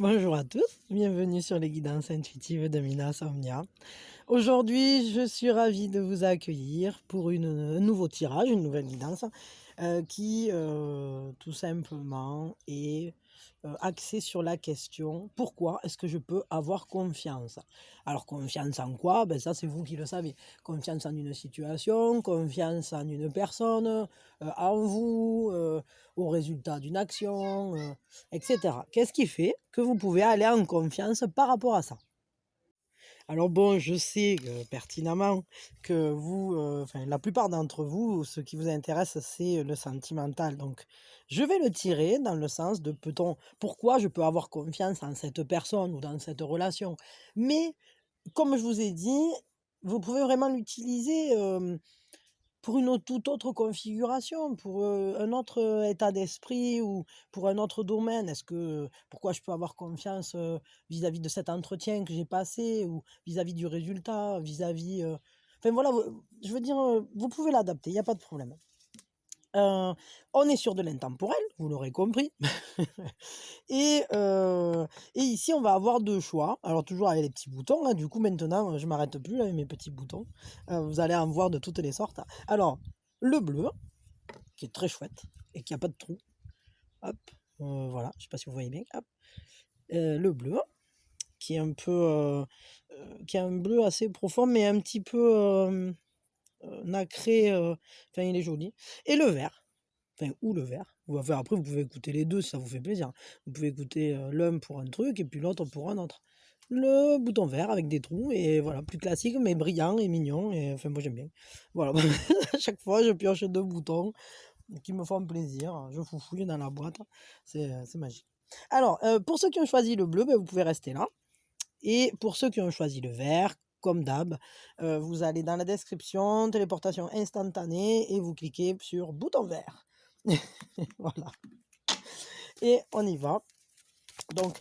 Bonjour à tous, bienvenue sur les guidances intuitives de Mina Somnia. Aujourd'hui, je suis ravie de vous accueillir pour un nouveau tirage, une nouvelle guidance qui tout simplement est axée sur la question pourquoi est-ce que je peux avoir confiance? Alors confiance en quoi? Ben ça c'est vous qui le savez. Confiance en une situation, confiance en une personne, en vous, au résultat d'une action, etc. Qu'est-ce qui fait que vous pouvez aller en confiance par rapport à ça? Alors bon, je sais, pertinemment que vous, enfin la plupart d'entre vous, ce qui vous intéresse, c'est le sentimental. Donc je vais le tirer dans le sens de pourquoi je peux avoir confiance en cette personne ou dans cette relation? Mais comme je vous ai dit, vous pouvez vraiment l'utiliser, pour une toute autre configuration, pour, un autre, état d'esprit ou pour un autre domaine. Pourquoi je peux avoir confiance, vis-à-vis de cet entretien que j'ai passé ou vis-à-vis du résultat, enfin voilà, je veux dire, vous pouvez l'adapter, il y a pas de problème. Heu, on est sur de l'intemporel, vous l'aurez compris. Et et ici, on va avoir 2 choix. Alors toujours avec les petits boutons, hein, du coup maintenant, je m'arrête plus là avec mes petits boutons. Vous allez en voir de toutes les sortes. Alors, le bleu, qui est très chouette et qui a pas de trou. Hop, voilà, je sais pas si vous voyez bien, hop. Le bleu, qui est un peu, qui est un bleu assez profond, mais un petit peu, nacré, enfin il est joli. Et le vert, enfin ou le vert, ou enfin après vous pouvez écouter les 2 si ça vous fait plaisir. Vous pouvez écouter, l'un pour un truc et puis l'autre pour un autre. Le bouton vert avec des trous et voilà, plus classique mais brillant et mignon et enfin moi j'aime bien. Voilà, à chaque fois je pioche 2 boutons qui me font plaisir, je foufouille dans la boîte, c'est magique. Alors, pour ceux qui ont choisi le bleu, vous pouvez rester là et pour ceux qui ont choisi le vert, comme d'hab, vous allez dans la description, téléportation instantanée et vous cliquez sur bouton vert. Voilà et on y va. Donc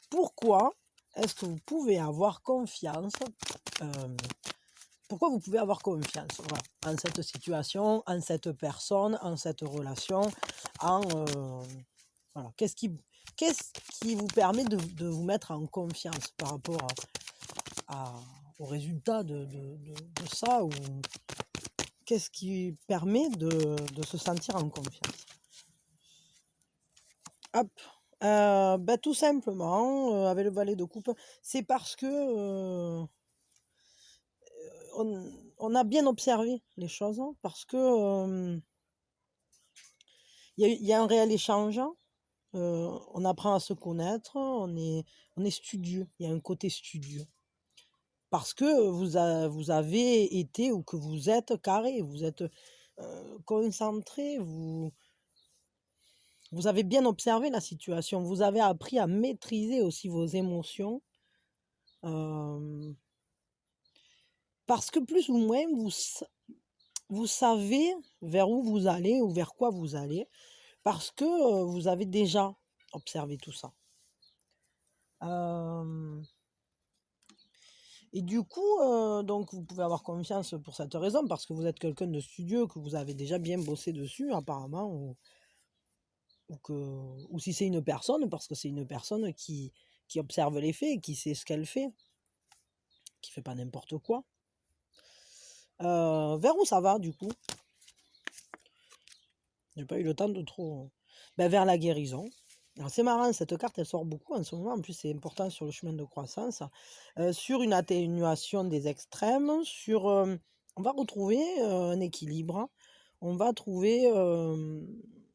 pourquoi est-ce que vous pouvez avoir confiance, hem, pourquoi vous pouvez avoir confiance, voilà, en cette situation, en cette personne, en cette relation, en, voilà. Qu'est-ce qui vous permet de vous mettre en confiance par rapport au résultat de ça? Ou qu'est-ce qui permet de se sentir en confiance? Hop, tout simplement, avec le valet de coupe, c'est parce que, on a bien observé les choses, hein, parce que, il y a un réel échange, on apprend à se connaître, on est studieux, il y a un côté studieux. Parce que vous avez été ou que vous êtes carré, vous êtes, concentré, vous avez bien observé la situation, vous avez appris à maîtriser aussi vos émotions, hem, parce que plus ou moins vous savez vers où vous allez ou vers quoi vous allez, parce que, vous avez déjà observé tout ça. Hem Et du coup, donc vous pouvez avoir confiance pour cette raison, parce que vous êtes quelqu'un de studieux, que vous avez déjà bien bossé dessus apparemment, ou que ou si c'est une personne, parce que c'est une personne qui observe les faits, qui sait ce qu'elle fait, qui fait pas n'importe quoi. Vers où ça va du coup? J'ai pas eu le temps de trop, vers la guérison. Alors c'est marrant, cette carte elle sort beaucoup en ce moment, en plus c'est important sur le chemin de croissance, sur une atténuation des extrêmes, on va retrouver, un équilibre, on va trouver,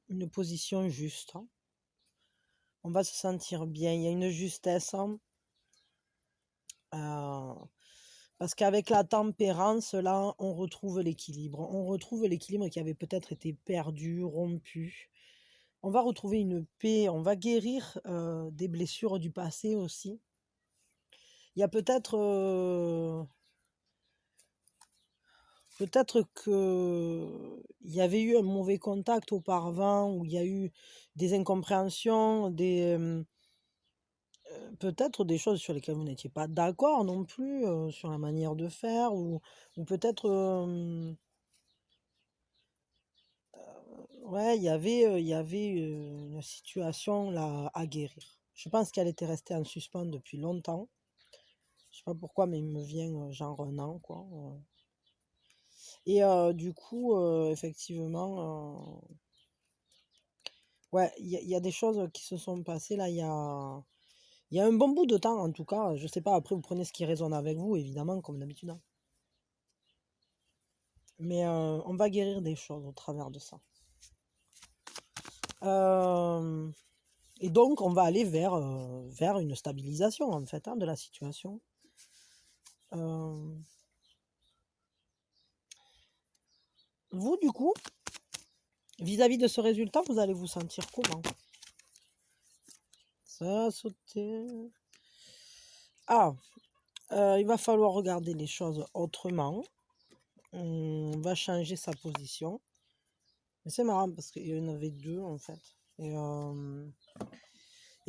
une position juste, hein. On va se sentir bien, il y a une justesse, hein, parce qu'avec la tempérance là, on retrouve l'équilibre qui avait peut-être été perdu, rompu. On va retrouver une paix, on va guérir, des blessures du passé aussi. Il y a peut-être qu'il y avait eu un mauvais contact auparavant, où il y a eu des incompréhensions, peut-être des choses sur lesquelles vous n'étiez pas d'accord non plus, sur la manière de faire, ou peut-être, ouais, il y avait une situation là à guérir. Je pense qu'elle était restée en suspens depuis longtemps. Je sais pas pourquoi, mais il me vient genre un an, quoi. Et du coup, effectivement, ouais, il y a des choses qui se sont passées là, il y a un bon bout de temps en tout cas. Je sais pas, après vous prenez ce qui résonne avec vous, évidemment, comme d'habitude, hein. Mais on va guérir des choses au travers de ça. Euh, et donc, on va aller vers une stabilisation, en fait, hein, de la situation. Vous, du coup, vis-à-vis de ce résultat, vous allez vous sentir comment? Ça a sauté. Ah, il va falloir regarder les choses autrement. On va changer sa position. Mais c'est marrant parce qu'il y en avait deux, en fait. Et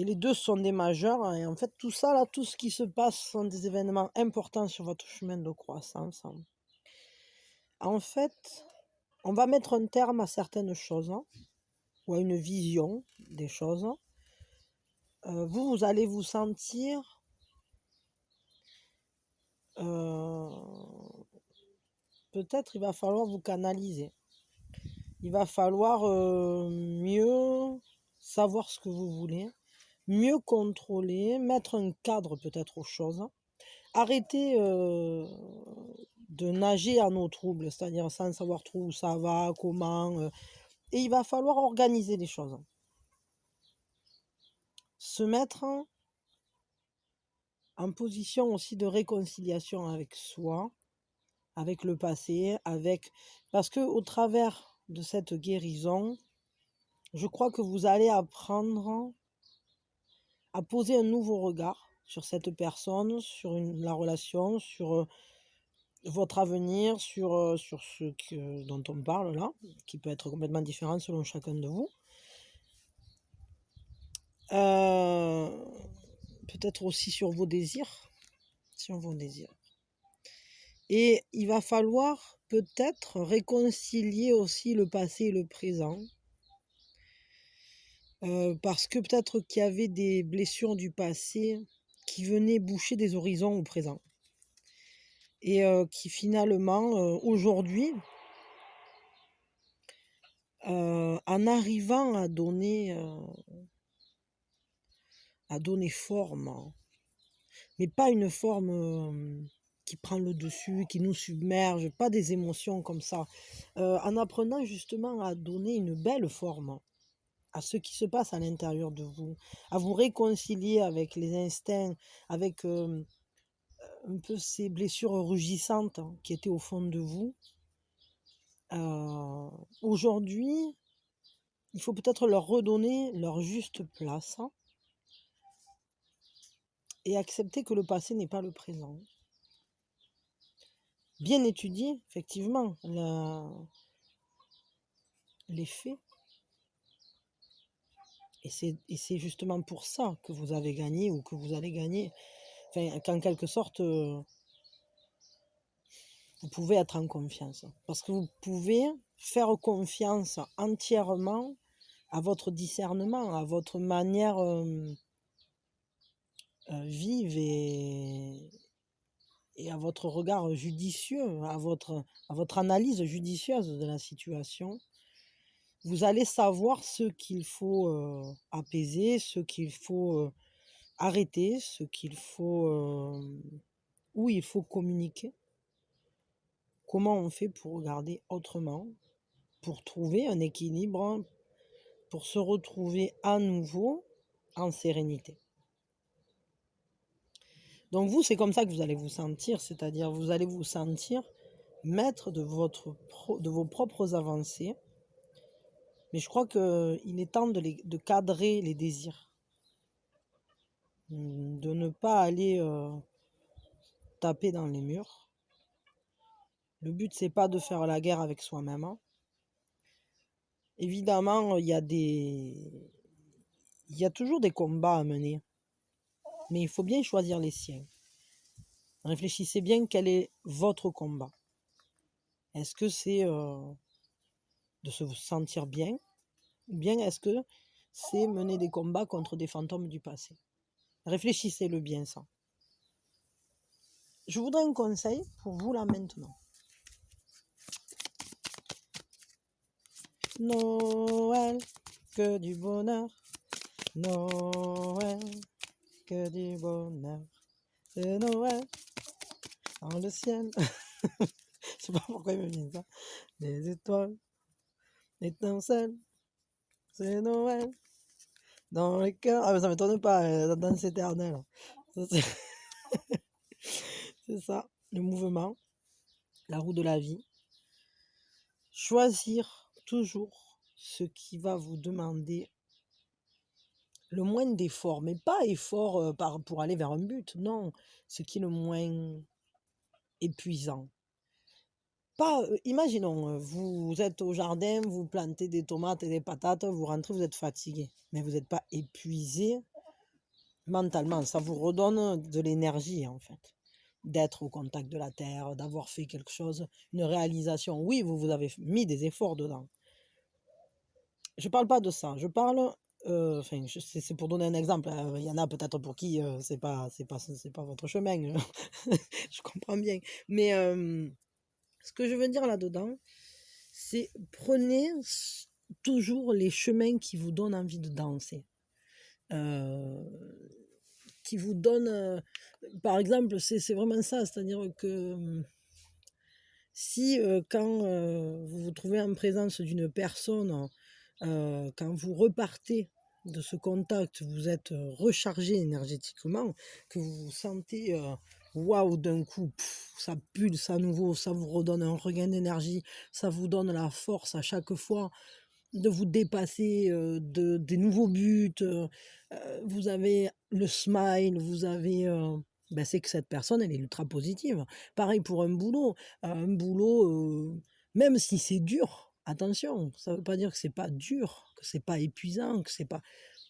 les deux sont des majeurs, hein. Et en fait, tout ça, là, tout ce qui se passe sont des événements importants sur votre chemin de croissance, hein. En fait, on va mettre un terme à certaines choses, hein, ou à une vision des choses. Vous allez vous sentir peut-être il va falloir vous canaliser. Il va falloir mieux savoir ce que vous voulez, mieux contrôler, mettre un cadre peut-être aux choses. Arrêter de nager à nos troubles, c'est-à-dire sans savoir trop où ça va, comment. Et il va falloir organiser les choses. Se mettre en position aussi de réconciliation avec soi, avec le passé, parce que au travers de cette guérison, je crois que vous allez apprendre à poser un nouveau regard sur cette personne, sur la relation, sur votre avenir, sur ce dont on parle là, qui peut être complètement différent selon chacun de vous. Peut-être aussi sur vos désirs. Et il va falloir peut-être réconcilier aussi le passé et le présent. Parce que peut-être qu'il y avait des blessures du passé qui venaient boucher des horizons au présent. Et qui finalement, aujourd'hui, en arrivant à donner forme, mais pas une forme qui prend le dessus, qui nous submerge, pas des émotions comme ça. En apprenant justement à donner une belle forme à ce qui se passe à l'intérieur de vous, à vous réconcilier avec les instincts, avec un peu ces blessures rugissantes qui étaient au fond de vous. Aujourd'hui, il faut peut-être leur redonner leur juste place, hein, et accepter que le passé n'est pas le présent. Bien étudier, effectivement, les faits. Et c'est justement pour ça que vous avez gagné ou que vous allez gagner. Enfin, qu'en quelque sorte, vous pouvez être en confiance. Parce que vous pouvez faire confiance entièrement à votre discernement, à votre manière vive et à votre regard judicieux, à votre analyse judicieuse de la situation. Vous allez savoir ce qu'il faut apaiser, ce qu'il faut arrêter, ce qu'il faut où il faut communiquer. Comment on fait pour regarder autrement, pour trouver un équilibre, pour se retrouver à nouveau en sérénité. Donc vous, c'est comme ça que vous allez vous sentir, c'est-à-dire vous allez vous sentir maître de vos propres avancées. Mais je crois qu'il est temps de cadrer les désirs, de ne pas aller taper dans les murs. Le but, c'est pas de faire la guerre avec soi-même, hein. Évidemment, il y a toujours des combats à mener, mais il faut bien choisir les siens. Réfléchissez bien quel est votre combat. Est-ce que c'est de se sentir bien, ou bien est-ce que c'est mener des combats contre des fantômes du passé. Réfléchissez-le bien ça. Je voudrais un conseil pour vous là maintenant. Noël, que du bonheur. Noël, que du bonheur. C'est Noël dans le ciel. Je sais pas pourquoi il me vient ça. Les étoiles, l'étincelle, c'est Noël dans les cœurs. Ah mais ça m'étonne pas, la danse éternelle. Ça, c'est ça, le mouvement, la roue de la vie. Choisir toujours ce qui va vous demander le moins d'efforts, mais pas effort pour aller vers un but, non, ce qui est le moins épuisant. Pas, imaginons, vous êtes au jardin, vous plantez des tomates et des patates, vous rentrez, vous êtes fatigué, mais vous n'êtes pas épuisé mentalement. Ça vous redonne de l'énergie, en fait, d'être au contact de la terre, d'avoir fait quelque chose, une réalisation. Oui, vous avez mis des efforts dedans. Je parle pas de ça. Je parle, enfin, c'est pour donner un exemple. Il y en a peut-être pour qui c'est pas votre chemin. Je comprends bien. Mais ce que je veux dire là-dedans, c'est prenez toujours les chemins qui vous donnent envie de danser. Qui vous donnent, par exemple, c'est vraiment ça. C'est-à-dire que si quand vous vous trouvez en présence d'une personne, quand vous repartez de ce contact, vous êtes rechargé énergétiquement, que vous vous sentez waouh d'un coup, ça pulse à nouveau, ça vous redonne un regain d'énergie, ça vous donne la force à chaque fois de vous dépasser, des nouveaux buts, vous avez le smile, vous avez, ben, c'est que cette personne, elle est ultra positive. Pareil pour un boulot, même si c'est dur, attention, ça ne veut pas dire que c'est pas dur, que c'est pas épuisant, que c'est pas,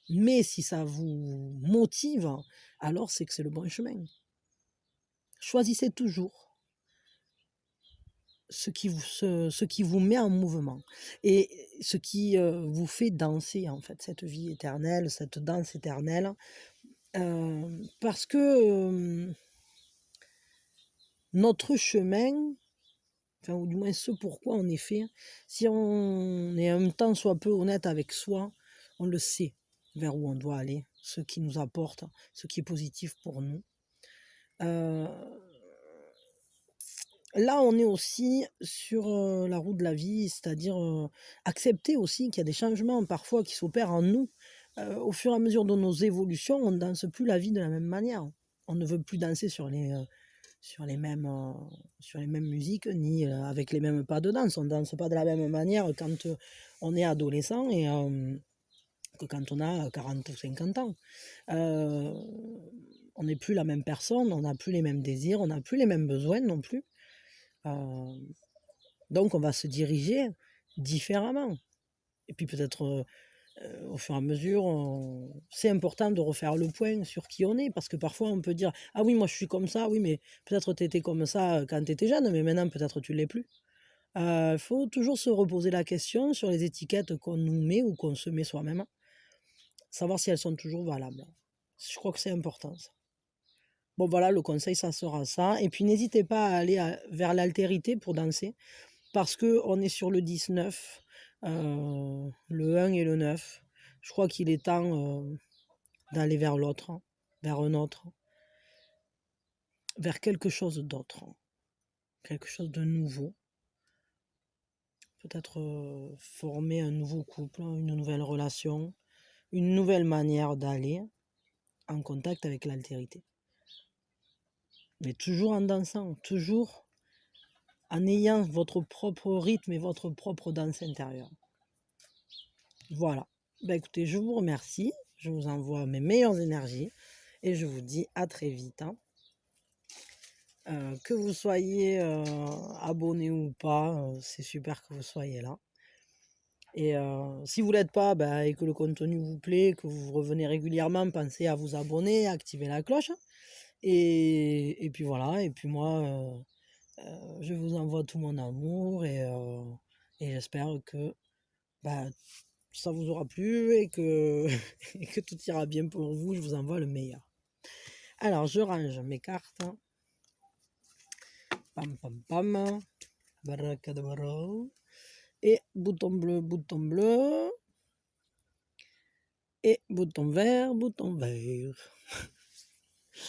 mais si ça vous motive, alors c'est que c'est le bon chemin. Choisissez toujours ce qui vous met en mouvement et ce qui vous fait danser, en fait, cette vie éternelle, cette danse éternelle. Parce que notre chemin, enfin, ou du moins ce pourquoi on est fait, si on est un temps soit peu honnête avec soi, on le sait vers où on doit aller, ce qui nous apporte, ce qui est positif pour nous. Là, on est aussi sur la roue de la vie, c'est-à-dire accepter aussi qu'il y a des changements parfois qui s'opèrent en nous. Au fur et à mesure de nos évolutions, on ne danse plus la vie de la même manière. On ne veut plus danser sur les mêmes musiques, ni avec les mêmes pas de danse. On ne danse pas de la même manière quand on est adolescent et que quand on a 40 ou 50 ans. On n'est plus la même personne, on n'a plus les mêmes désirs, on n'a plus les mêmes besoins non plus. Donc on va se diriger différemment. Et puis peut-être au fur et à mesure, c'est important de refaire le point sur qui on est, parce que parfois on peut dire ah oui moi je suis comme ça, oui mais peut-être tu étais comme ça quand tu étais jeune, mais maintenant peut-être tu l'es plus. Il faut toujours se reposer la question sur les étiquettes qu'on nous met ou qu'on se met soi-même, savoir si elles sont toujours valables. Je crois que c'est important ça. Bon voilà, le conseil ça sera ça. Et puis n'hésitez pas à aller vers l'altérité pour danser, parce qu'on est sur le 19, le 1 et le 9. Je crois qu'il est temps d'aller vers l'autre, vers un autre, vers quelque chose d'autre, quelque chose de nouveau. Peut-être former un nouveau couple, une nouvelle relation, une nouvelle manière d'aller en contact avec l'altérité. Mais toujours en dansant, toujours en ayant votre propre rythme et votre propre danse intérieure. Voilà. Ben écoutez, je vous remercie. Je vous envoie mes meilleures énergies et je vous dis à très vite. Que vous soyez abonné ou pas, c'est super que vous soyez là. Et si vous ne l'êtes pas, et que le contenu vous plaît, que vous revenez régulièrement, pensez à vous abonner, à activer la cloche. Et puis voilà, et puis moi, je vous envoie tout mon amour et j'espère que ça vous aura plu et que, et que tout ira bien pour vous. Je vous envoie le meilleur. Alors, je range mes cartes. Pam, pam, pam. Baracadabra. Et bouton bleu, bouton bleu. Et bouton vert, bouton vert.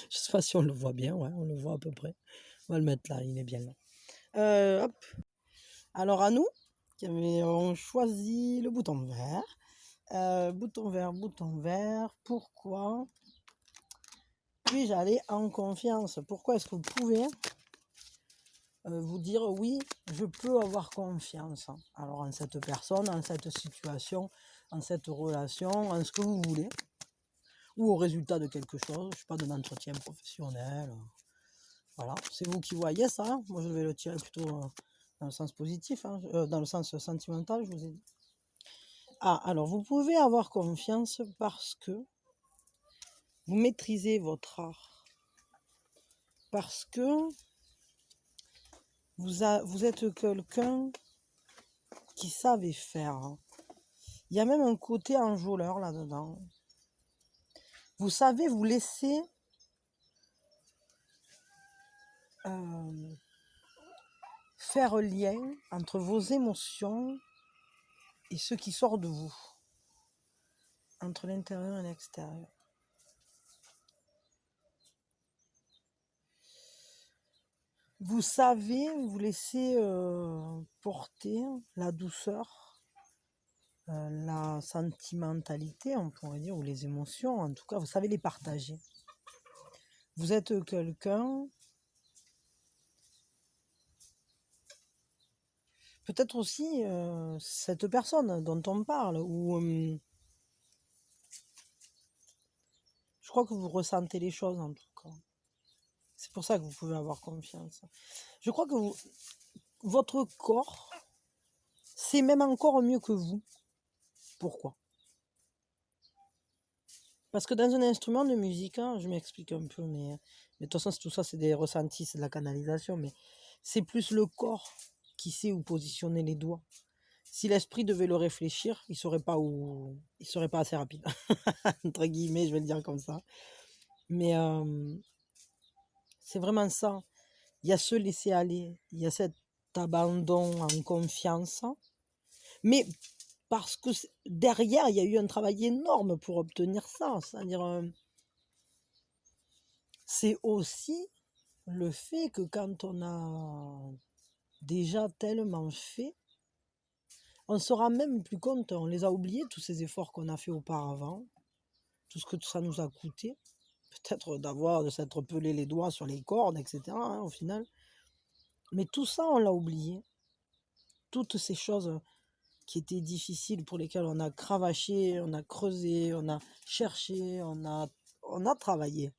Je sais pas si on le voit bien, ouais, on le voit à peu près. On va le mettre là, il est bien là. Hop. Alors à nous, qui avons choisi le bouton vert. Bouton vert. Pourquoi puis-je aller en confiance? Pourquoi est-ce que vous pouvez vous dire oui, je peux avoir confiance? Alors en cette personne, en cette situation, en cette relation, en ce que vous voulez, ou au résultat de quelque chose, je sais pas, d'un entretien professionnel. Voilà, c'est vous qui voyez ça. Hein. Moi, je vais le tirer plutôt dans le sens positif, hein, dans le sens sentimental, je vous ai dit. Ah, alors vous pouvez avoir confiance parce que vous maîtrisez votre art. Parce que vous êtes quelqu'un qui savait faire. Hein. Il y a même un côté enjôleur là-dedans. Vous savez vous laisser faire lien entre vos émotions et ce qui sort de vous, entre l'intérieur et l'extérieur. Vous savez vous laisser porter la douceur, la sentimentalité, on pourrait dire, ou les émotions, en tout cas, vous savez les partager. Vous êtes quelqu'un, peut-être aussi cette personne dont on parle, ou je crois que vous ressentez les choses en tout cas. C'est pour ça que vous pouvez avoir confiance. Je crois que votre corps sait même encore mieux que vous. Pourquoi? Parce que dans un instrument de musique, hein, je m'explique un peu, mais de toute façon, tout ça, c'est des ressentis, c'est de la canalisation, mais c'est plus le corps qui sait où positionner les doigts. Si l'esprit devait le réfléchir, il serait pas assez rapide, entre guillemets, je vais le dire comme ça. Mais c'est vraiment ça. Il y a ce laisser aller, il y a cet abandon en confiance, mais parce que derrière, il y a eu un travail énorme pour obtenir ça. C'est-à-dire, c'est aussi le fait que quand on a déjà tellement fait, on ne se rend même plus compte, on les a oubliés, tous ces efforts qu'on a fait auparavant, tout ce que ça nous a coûté, peut-être de s'être pelé les doigts sur les cordes, etc., hein, au final. Mais tout ça, on l'a oublié. Toutes ces choses qui étaient difficiles, pour lesquelles on a cravaché, on a creusé, on a cherché, on a travaillé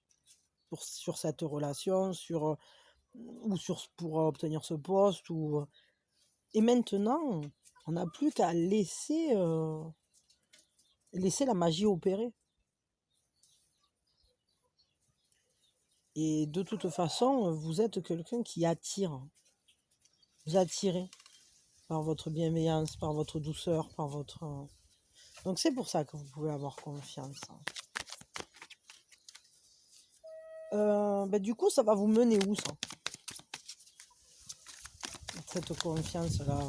sur cette relation, pour obtenir ce poste. Et maintenant, on n'a plus qu'à laisser la magie opérer. Et de toute façon, vous êtes quelqu'un qui attire. Vous attirez par votre bienveillance, par votre douceur, par votre... Donc c'est pour ça que vous pouvez avoir confiance. Du coup, ça va vous mener où, ça? Cette confiance-là,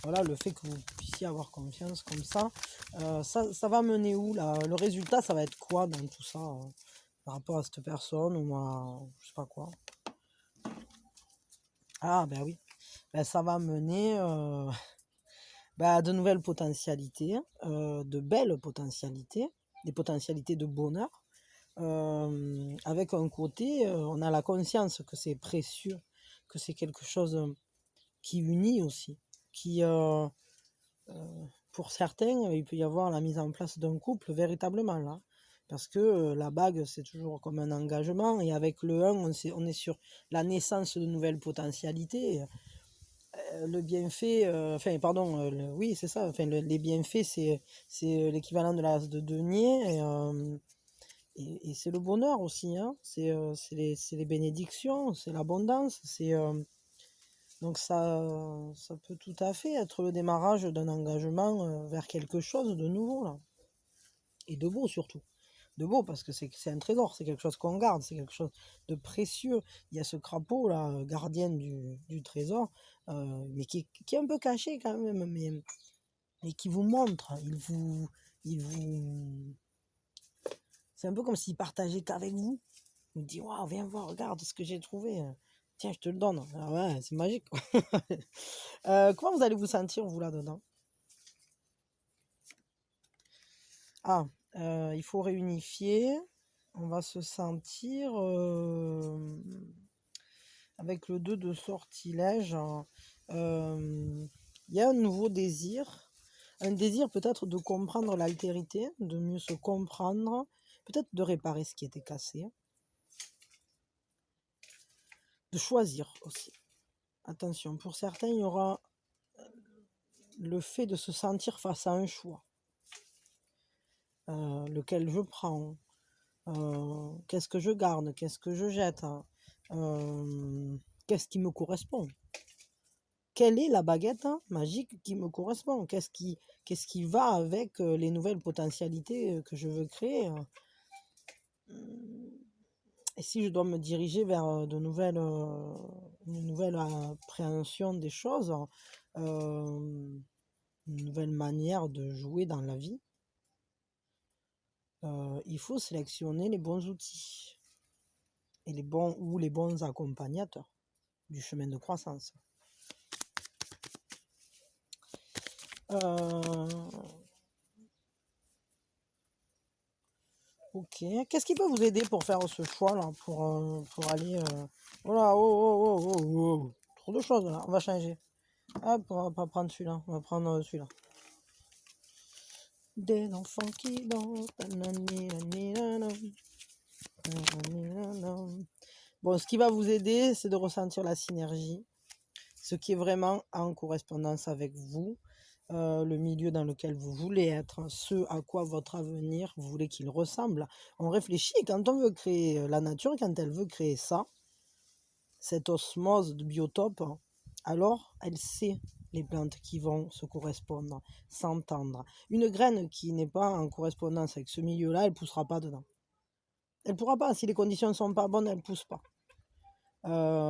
voilà, le fait que vous puissiez avoir confiance comme ça, ça va mener où, là? Le résultat, ça va être quoi dans tout ça, par rapport à cette personne ou à je sais pas quoi? Ah, ben oui, ça va mener à de nouvelles potentialités, de belles potentialités, des potentialités de bonheur, avec un côté, on a la conscience que c'est précieux, que c'est quelque chose qui unit aussi, qui, pour certains, il peut y avoir la mise en place d'un couple véritablement là. Parce que la bague, c'est toujours comme un engagement, et avec le 1, on est sur la naissance de nouvelles potentialités. Le bienfait, oui, c'est ça, les bienfaits, c'est l'équivalent de l'as de denier, et c'est le bonheur aussi, hein. C'est les bénédictions, c'est l'abondance, Donc ça peut tout à fait être le démarrage d'un engagement vers quelque chose de nouveau, là. Et de beau surtout. De beau parce que c'est un trésor, c'est quelque chose qu'on garde, c'est quelque chose de précieux. Il y a ce crapaud là, gardien du trésor, mais qui est un peu caché quand même, mais qui vous montre, il vous, c'est un peu comme s'il partageait qu'avec vous. Il vous dit, waouh, viens voir, regarde ce que j'ai trouvé. Tiens, je te le donne. Ah ouais, c'est magique, quoi. Comment vous allez vous sentir, vous, là-dedans? Ah, il faut réunifier. On va se sentir avec le 2 de sortilège. Il y a un nouveau désir. Un désir peut-être de comprendre l'altérité, de mieux se comprendre, peut-être de réparer ce qui était cassé, de choisir aussi. Attention, pour certains, il y aura le fait de se sentir face à un choix. Lequel je prends, qu'est-ce que je garde, qu'est-ce que je jette, qu'est-ce qui me correspond. Quelle est la baguette magique qui me correspond? Qu'est-ce qui va avec les nouvelles potentialités que je veux créer? Et si je dois me diriger vers une nouvelle appréhension des choses, une nouvelle manière de jouer dans la vie, il faut sélectionner les bons outils et les bons accompagnateurs du chemin de croissance. Ok. Qu'est-ce qui peut vous aider pour faire ce choix-là, pour aller... Voilà, oh, oh, oh, oh, oh, oh. Trop de choses, là. On va changer. Hop, on va pas prendre celui-là. On va prendre celui-là. Des enfants qui dansent. Bon, ce qui va vous aider, c'est de ressentir la synergie. Ce qui est vraiment en correspondance avec vous. Le milieu dans lequel vous voulez être, ce à quoi votre avenir, vous voulez qu'il ressemble. On réfléchit et quand on veut créer la nature, quand elle veut créer ça, cette osmose de biotope, alors elle sait les plantes qui vont se correspondre, s'entendre. Une graine qui n'est pas en correspondance avec ce milieu-là, elle ne poussera pas dedans. Elle ne pourra pas, si les conditions ne sont pas bonnes, elle ne pousse pas.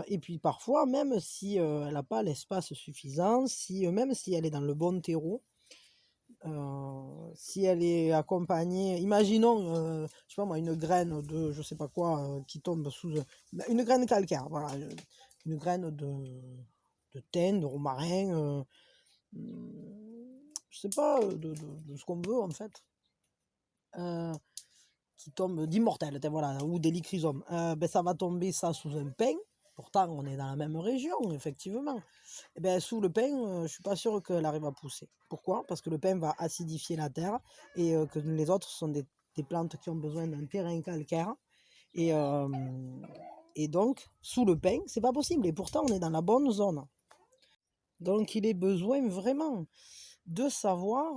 Et puis parfois, même si elle n'a pas l'espace suffisant, même si elle est dans le bon terreau, si elle est accompagnée, imaginons, je sais pas moi, une graine de je sais pas quoi qui tombe sous une graine calcaire, voilà, une graine de thym, de romarin, je sais pas, de ce qu'on veut en fait, qui tombe d'immortel, voilà, ou des lycrysomes, ben ça va tomber ça sous un pin. Pourtant, on est dans la même région, effectivement. Et ben, sous le pin, je ne suis pas sûr qu'elle arrive à pousser. Pourquoi? Parce que le pin va acidifier la terre et que les autres sont des plantes qui ont besoin d'un terrain calcaire. Et, et donc, sous le pin, c'est pas possible. Et pourtant, on est dans la bonne zone. Donc, il est besoin vraiment de savoir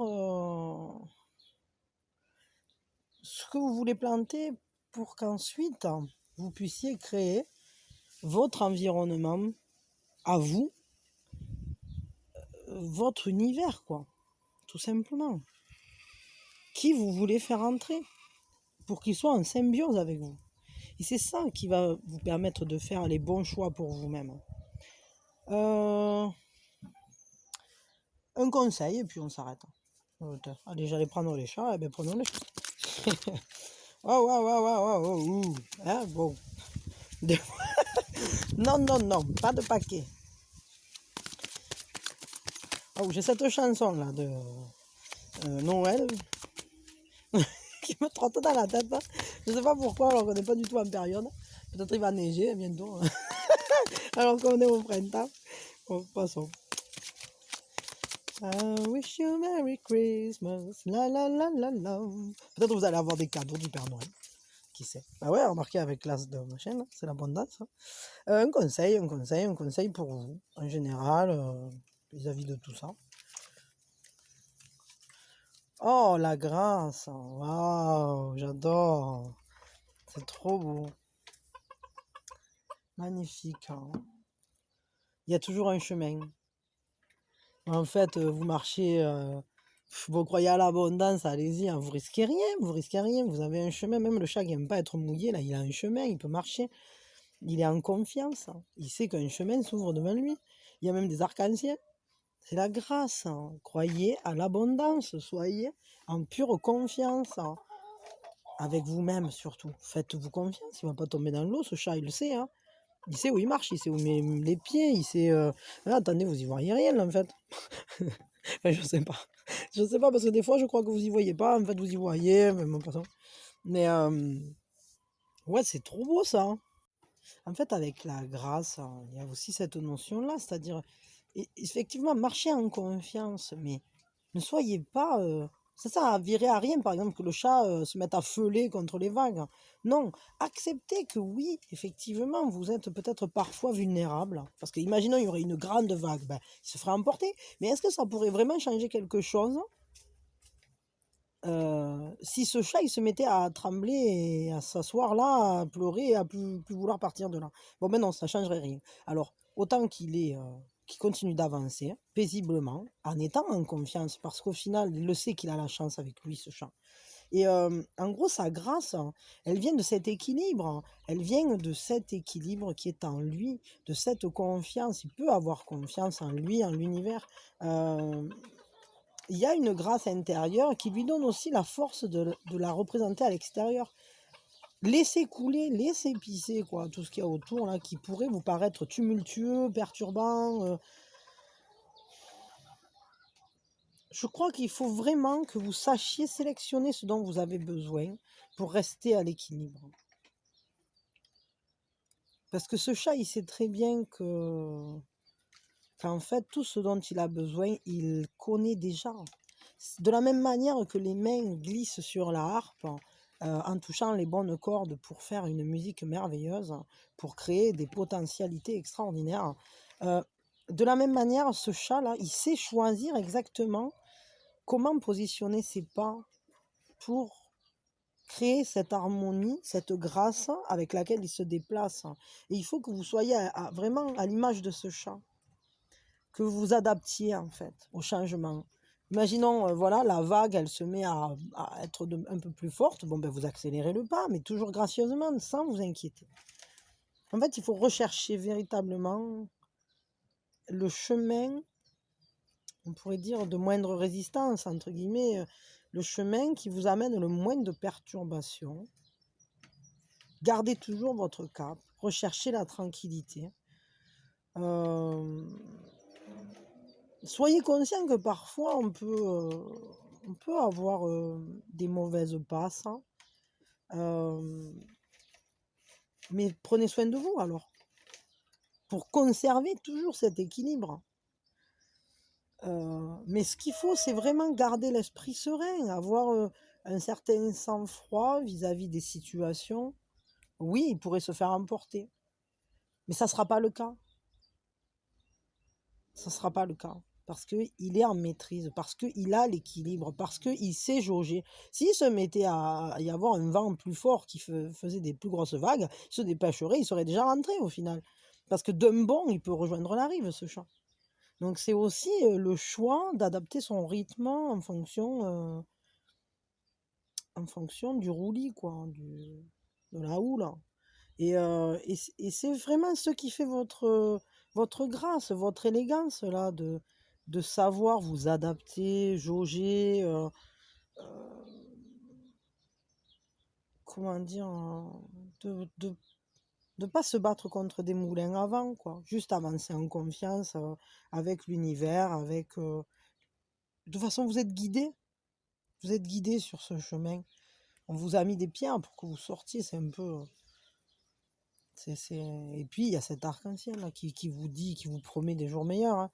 ce que vous voulez planter pour qu'ensuite, vous puissiez créer votre environnement à vous, votre univers, quoi, tout simplement. Qui vous voulez faire entrer pour qu'il soit en symbiose avec vous. Et c'est ça qui va vous permettre de faire les bons choix pour vous-même. Un conseil, et puis on s'arrête. Allez, j'allais prendre les chats, et bien prenons les chats. Waouh, waouh, waouh, waouh, waouh, hein, bon. Non, non, non, pas de paquet. Oh, j'ai cette chanson-là de Noël qui me trotte dans la tête. Je sais pas pourquoi, alors qu'on n'est pas du tout en période. Peut-être il va neiger bientôt. Alors qu'on est au printemps. Bon, passons. I wish you Merry Christmas. La la la la la. Peut-être vous allez avoir des cadeaux du Père Noël. Qui sait? Bah ouais, remarquez avec l'as de machin, c'est l'abondance. Un conseil pour vous, en général, vis-à-vis de tout ça. Oh, la grâce! Waouh, j'adore! C'est trop beau. Magnifique. Hein. il y a toujours un chemin. En fait, vous marchez, vous croyez à l'abondance, allez-y, hein, vous risquez rien, vous risquez rien. Vous avez un chemin, même le chat qui n'aime pas être mouillé, là, il a un chemin, il peut marcher. Il est en confiance, hein. Il sait qu'un chemin s'ouvre devant lui. Il y a même des arcs-en-ciel. C'est la grâce, hein. Croyez à l'abondance, soyez en pure confiance, hein. Avec vous-même surtout. Faites-vous confiance, il ne va pas tomber dans l'eau, ce chat, il le sait, hein. Il sait où il marche, il sait où met les pieds, il sait... Ah, attendez, vous y voyez rien, là, en fait. Enfin, je sais pas. Je sais pas, parce que des fois, je crois que vous y voyez pas. En fait, vous y voyez, même en passant. Mais, ouais, c'est trop beau, ça, hein. En fait, avec la grâce, hein, il y a aussi cette notion-là, c'est-à-dire, effectivement, marcher en confiance, mais ne soyez pas... ça sert à virer à rien, par exemple, que le chat se mette à feuler contre les vagues. Non, acceptez que oui, effectivement, vous êtes peut-être parfois vulnérable. Parce que, imaginons, il y aurait une grande vague, ben, il se ferait emporter. Mais est-ce que ça pourrait vraiment changer quelque chose si ce chat, il se mettait à trembler et à s'asseoir là, à pleurer et à plus vouloir partir de là? Bon, ben non, ça changerait rien. Alors, autant qu'il continue d'avancer paisiblement, en étant en confiance, parce qu'au final, il le sait qu'il a la chance avec lui, ce chat. Et en gros, sa grâce, hein, elle vient de cet équilibre, hein. Elle vient de cet équilibre qui est en lui, de cette confiance. Il peut avoir confiance en lui, en l'univers. Il y a une grâce intérieure qui lui donne aussi la force de la représenter à l'extérieur. Laissez couler, laissez pisser, quoi, tout ce qu'il y a autour, là, qui pourrait vous paraître tumultueux, perturbant. Je crois qu'il faut vraiment que vous sachiez sélectionner ce dont vous avez besoin pour rester à l'équilibre. Parce que ce chat, il sait très bien qu'en fait, tout ce dont il a besoin, il connaît déjà. De la même manière que les mains glissent sur la harpe en touchant les bonnes cordes pour faire une musique merveilleuse, pour créer des potentialités extraordinaires. De la même manière, ce chat-là, il sait choisir exactement comment positionner ses pas pour créer cette harmonie, cette grâce avec laquelle il se déplace. Et il faut que vous soyez vraiment à l'image de ce chat, que vous vous adaptiez en fait au changement. Imaginons, voilà, la vague, elle se met à être un peu plus forte. Bon, ben, vous accélérez le pas, mais toujours gracieusement, sans vous inquiéter. En fait, il faut rechercher véritablement le chemin, on pourrait dire, de moindre résistance, entre guillemets, le chemin qui vous amène le moins de perturbations. Gardez toujours votre cap, recherchez la tranquillité. Soyez conscient que parfois on peut avoir des mauvaises passes, hein. Mais prenez soin de vous alors, pour conserver toujours cet équilibre. Mais ce qu'il faut, c'est vraiment garder l'esprit serein, avoir un certain sang-froid vis-à-vis des situations. Oui, il pourrait se faire emporter, mais ça ne sera pas le cas. Ça ne sera pas le cas. Parce qu'il est en maîtrise, parce qu'il a l'équilibre, parce qu'il sait jauger. S'il se mettait à y avoir un vent plus fort qui faisait des plus grosses vagues, il se dépêcherait, il serait déjà rentré au final. Parce que d'un bond, il peut rejoindre la rive, ce chat. Donc c'est aussi le choix d'adapter son rythme en fonction du roulis, quoi, de la houle. Et c'est vraiment ce qui fait votre grâce, votre élégance, là, de savoir vous adapter, jauger, comment dire, de pas se battre contre des moulins avant, quoi. Juste avancer en confiance avec l'univers, de toute façon, vous êtes guidé. Vous êtes guidé sur ce chemin. On vous a mis des pierres pour que vous sortiez, c'est un peu... Et puis, il y a cet arc-en-ciel là, qui vous dit, qui vous promet des jours meilleurs, hein.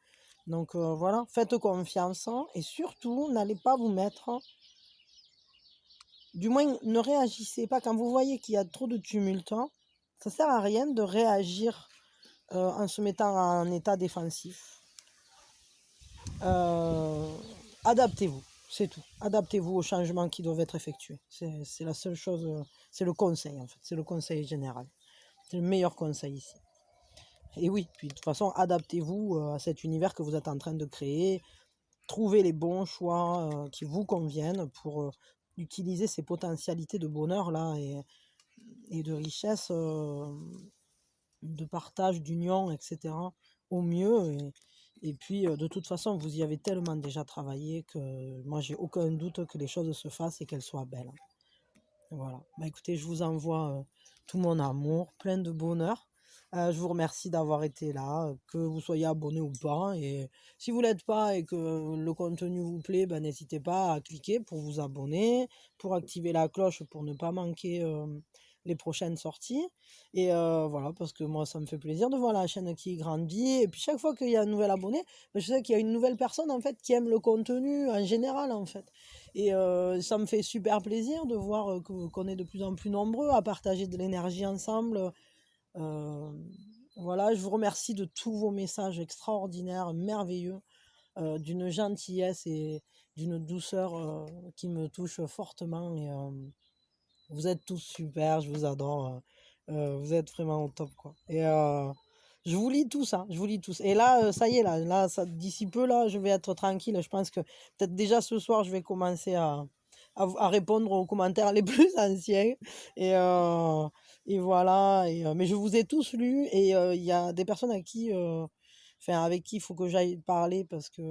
Donc voilà, faites confiance, hein, et surtout, n'allez pas vous mettre, hein, du moins, ne réagissez pas. Quand vous voyez qu'il y a trop de tumulte, hein, ça ne sert à rien de réagir en se mettant en état défensif. Adaptez-vous, c'est tout. Adaptez-vous aux changements qui doivent être effectués. C'est la seule chose, c'est le conseil en fait, c'est le conseil général. C'est le meilleur conseil ici. Et oui, puis de toute façon, adaptez-vous à cet univers que vous êtes en train de créer. Trouvez les bons choix qui vous conviennent pour utiliser ces potentialités de bonheur là et de richesse, de partage, d'union, etc. au mieux. Et puis, de toute façon, vous y avez tellement déjà travaillé que moi, j'ai aucun doute que les choses se fassent et qu'elles soient belles. Voilà. Bah, écoutez, je vous envoie tout mon amour, plein de bonheur. Je vous remercie d'avoir été là, que vous soyez abonné ou pas. Et si vous ne l'êtes pas et que le contenu vous plaît, bah, n'hésitez pas à cliquer pour vous abonner, pour activer la cloche pour ne pas manquer les prochaines sorties. Et voilà, parce que moi, ça me fait plaisir de voir la chaîne qui grandit. Et puis chaque fois qu'il y a un nouvel abonné, bah, je sais qu'il y a une nouvelle personne en fait qui aime le contenu en général en fait. Et ça me fait super plaisir de voir qu'on est de plus en plus nombreux à partager de l'énergie ensemble. Euh, voilà, je vous remercie de tous vos messages extraordinaires, merveilleux, d'une gentillesse et d'une douceur qui me touche fortement. Et vous êtes tous super, je vous adore. Vous êtes vraiment au top, quoi. Et je vous lis tous, hein, je vous lis tous. Et là, ça y est, là ça, d'ici peu, là, je vais être tranquille. Je pense que peut-être déjà ce soir, je vais commencer à répondre aux commentaires les plus anciens. Et, euh, et voilà. Mais je vous ai tous lus. Et il y a des personnes à qui, enfin, avec qui il faut que j'aille parler parce que,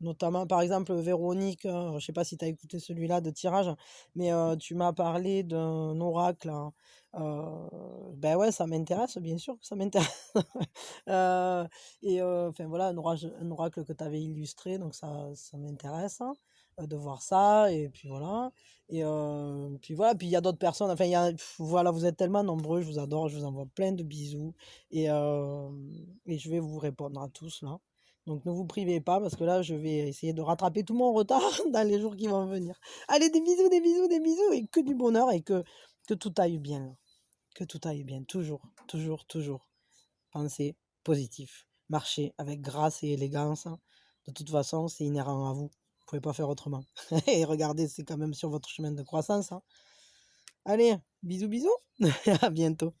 notamment, par exemple, Véronique, je sais pas si tu as écouté celui-là de tirage, mais tu m'as parlé d'un oracle, hein. Ben ouais, ça m'intéresse, bien sûr que ça m'intéresse. Heu enfin voilà, un oracle que tu avais illustré, donc ça m'intéresse, hein, de voir ça et puis voilà et puis voilà, puis il y a d'autres personnes, enfin il y a voilà, vous êtes tellement nombreux, je vous adore, je vous envoie plein de bisous et je vais vous répondre à tous là. Donc ne vous privez pas parce que là, je vais essayer de rattraper tout mon retard dans les jours qui vont venir. Allez, des bisous, des bisous, des bisous et que du bonheur et que tout aille bien, là. Que tout aille bien. Toujours, toujours, toujours. Pensez positif. Marchez avec grâce et élégance. De toute façon, c'est inhérent à vous. Vous pouvez pas faire autrement. Et regardez, c'est quand même sur votre chemin de croissance, hein. Allez, bisous, bisous. À bientôt.